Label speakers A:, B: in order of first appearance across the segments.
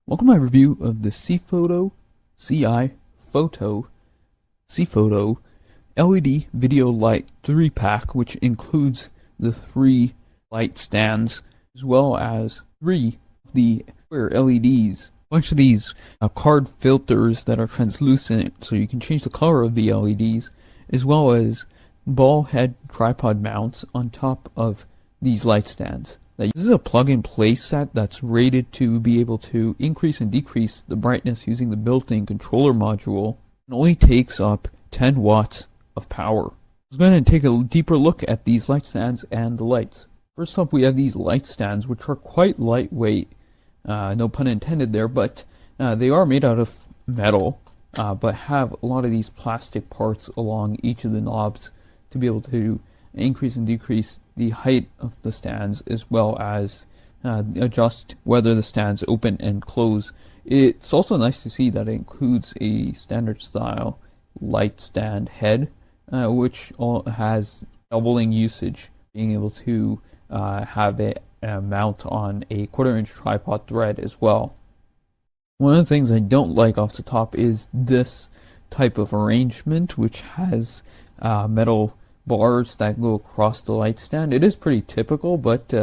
A: Welcome to my review of the Ci-Fotto LED Video Light 3-pack, which includes the 3 light stands as well as 3 of the square LEDs. A bunch of these card filters that are translucent so you can change the color of the LEDs, as well as ball head tripod mounts on top of these light stands. This is a plug-and-play set that's rated to be able to increase and decrease the brightness using the built-in controller module. It only takes up 10 watts of power. Let's go ahead and take a deeper look at these light stands and the lights. First up, we have these light stands, which are quite lightweight. No pun intended there, but they are made out of metal, but have a lot of these plastic parts along each of the knobs to be able to increase and decrease the height of the stands, as well as adjust whether the stands open and close. It's also nice to see that it includes a standard style light stand head, which has doubling usage, being able to have it mount on a 1/4-inch tripod thread as well. One of the things I don't like off the top is this type of arrangement, which has metal bars that go across the light stand. It is pretty typical, but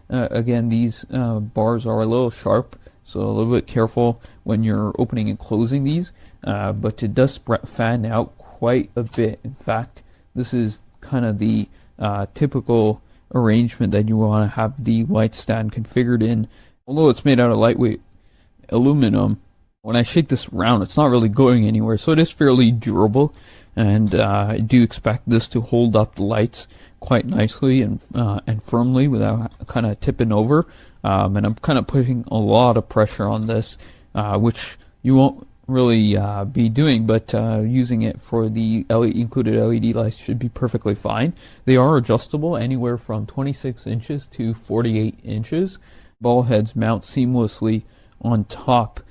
A: again, these bars are a little sharp, so a little bit careful when you're opening and closing these, but it does fan out quite a bit. In fact, this is kind of the typical arrangement that you want to have the light stand configured in. Although it's made out of lightweight aluminum, when I shake this around, it's not really going anywhere, so it is fairly durable, and I do expect this to hold up the lights quite nicely and firmly without kind of tipping over. And I'm kind of putting a lot of pressure on this, which you won't really be doing, but using it for the included LED lights should be perfectly fine. They are adjustable anywhere from 26 inches to 48 inches. Ball heads mount seamlessly on top,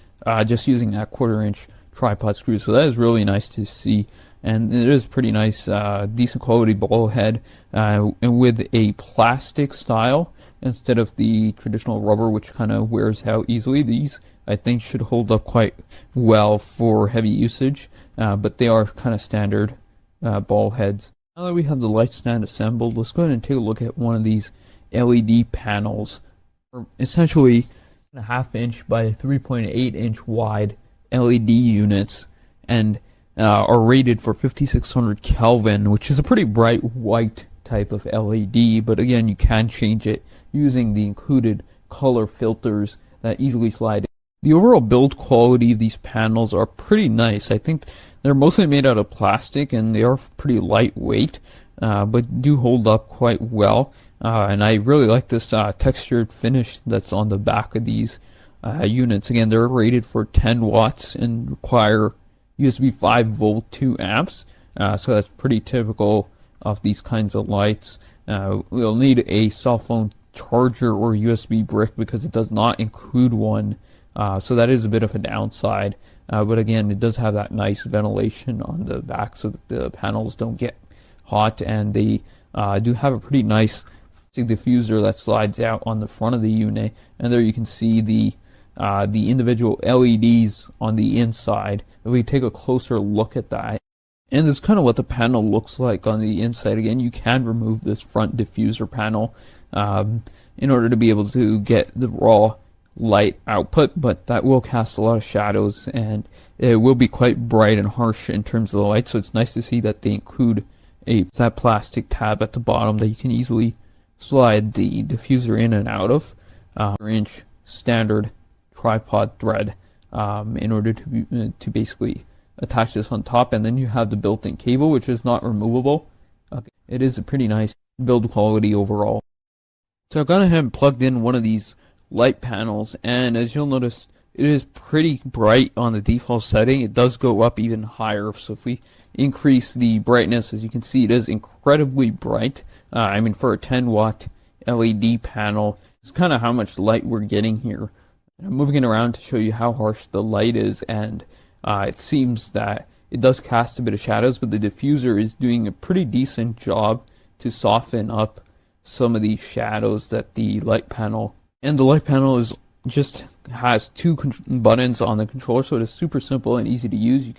A: just using that 1/4-inch tripod screw, so that is really nice to see. And it is pretty nice, decent quality ball head, and with a plastic style instead of the traditional rubber, which kind of wears out easily. These, I think, should hold up quite well for heavy usage, but they are kind of standard ball heads. Now that we have the light stand assembled, let's go ahead and take a look at one of these LED panels. Essentially a 1/2-inch by 3.8-inch wide LED units, and are rated for 5600 Kelvin, which is a pretty bright white type of LED, but again, you can change it using the included color filters that easily slide in. The overall build quality of these panels are pretty nice. I think they're mostly made out of plastic and they are pretty lightweight, but do hold up quite well. And I really like this textured finish that's on the back of these units. Again, they're rated for 10 watts and require USB 5-volt 2 amps, so that's pretty typical of these kinds of lights. We'll need a cell phone charger or USB brick because it does not include one, so that is a bit of a downside. But again, it does have that nice ventilation on the back so that the panels don't get hot, and they do have a pretty nice diffuser that slides out on the front of the unit, and there you can see the individual LEDs on the inside. If we take a closer look at that, and this is kind of what the panel looks like on the inside. Again, you can remove this front diffuser panel in order to be able to get the raw light output, but that will cast a lot of shadows and it will be quite bright and harsh in terms of the light, so it's nice to see that they include that plastic tab at the bottom that you can easily slide the diffuser in and out of. 1/4-inch standard tripod thread in order to basically attach this on top, and then you have the built-in cable, which is not removable. It is a pretty nice build quality overall. So I've gone ahead and plugged in one of these light panels, and as you'll notice, it is pretty bright on the default setting. It does go up even higher, so if we increase the brightness, as you can see, it is incredibly bright. I mean, for a 10-watt LED panel, it's kind of how much light we're getting here. I'm moving it around to show you how harsh the light is, and it seems that it does cast a bit of shadows, but the diffuser is doing a pretty decent job to soften up some of these shadows that the light panel, and the light panel is just has two buttons on the controller, so it is super simple and easy to use.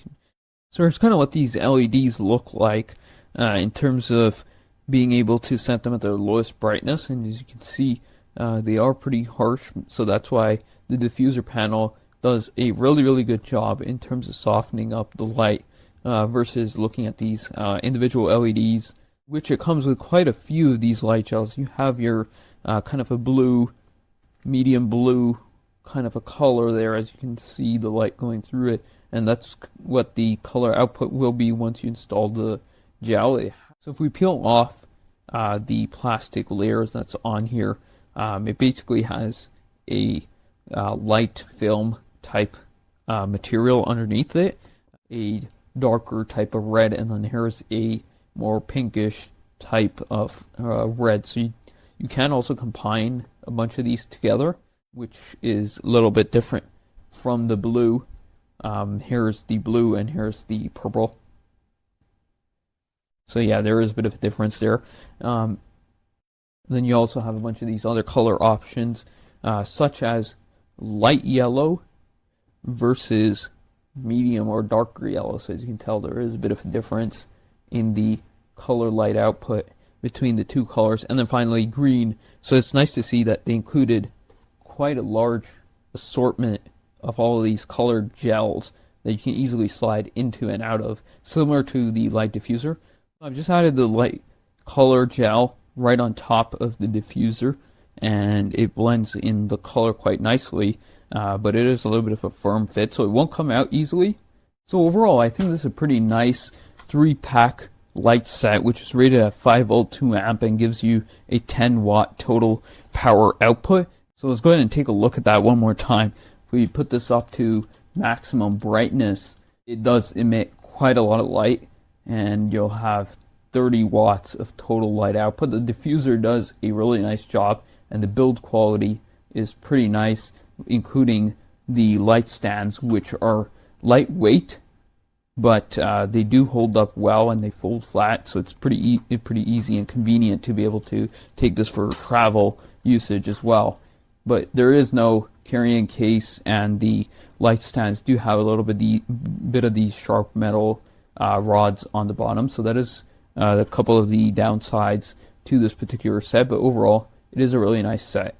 A: So here's kind of what these LEDs look like in terms of being able to set them at their lowest brightness, and as you can see, they are pretty harsh, so that's why the diffuser panel does a really good job in terms of softening up the light versus looking at these individual LEDs, which it comes with quite a few of these light gels. You have your kind of a blue, medium blue kind of a color there, as you can see the light going through it, and that's what the color output will be once you install the gel. So if we peel off the plastic layers that's on here, it basically has a light film type material underneath it, a darker type of red, and then here's a more pinkish type of red. So you can also combine a bunch of these together, which is a little bit different from the blue. Here's the blue and here's the purple. So yeah, there is a bit of a difference there. Then you also have a bunch of these other color options, such as light yellow versus medium or darker yellow. So as you can tell, there is a bit of a difference in the color light output between the two colors. And then finally green. So it's nice to see that they included quite a large assortment of all of these colored gels that you can easily slide into and out of, similar to the light diffuser. I've just added the light color gel right on top of the diffuser, and it blends in the color quite nicely, but it is a little bit of a firm fit, so it won't come out easily. So overall, I think this is a pretty nice 3-pack light set, which is rated at 5 volt 2 amp and gives you a 10 watt total power output. So let's go ahead and take a look at that one more time. If we put this up to maximum brightness, it does emit quite a lot of light, and you'll have 30 watts of total light output. The diffuser does a really nice job, and the build quality is pretty nice, including the light stands, which are lightweight, but they do hold up well and they fold flat, so it's pretty easy and convenient to be able to take this for travel usage as well. But there is no carrying case, and the light stands do have a little bit of these sharp metal rods on the bottom, so that is a couple of the downsides to this particular set, but overall it is a really nice set.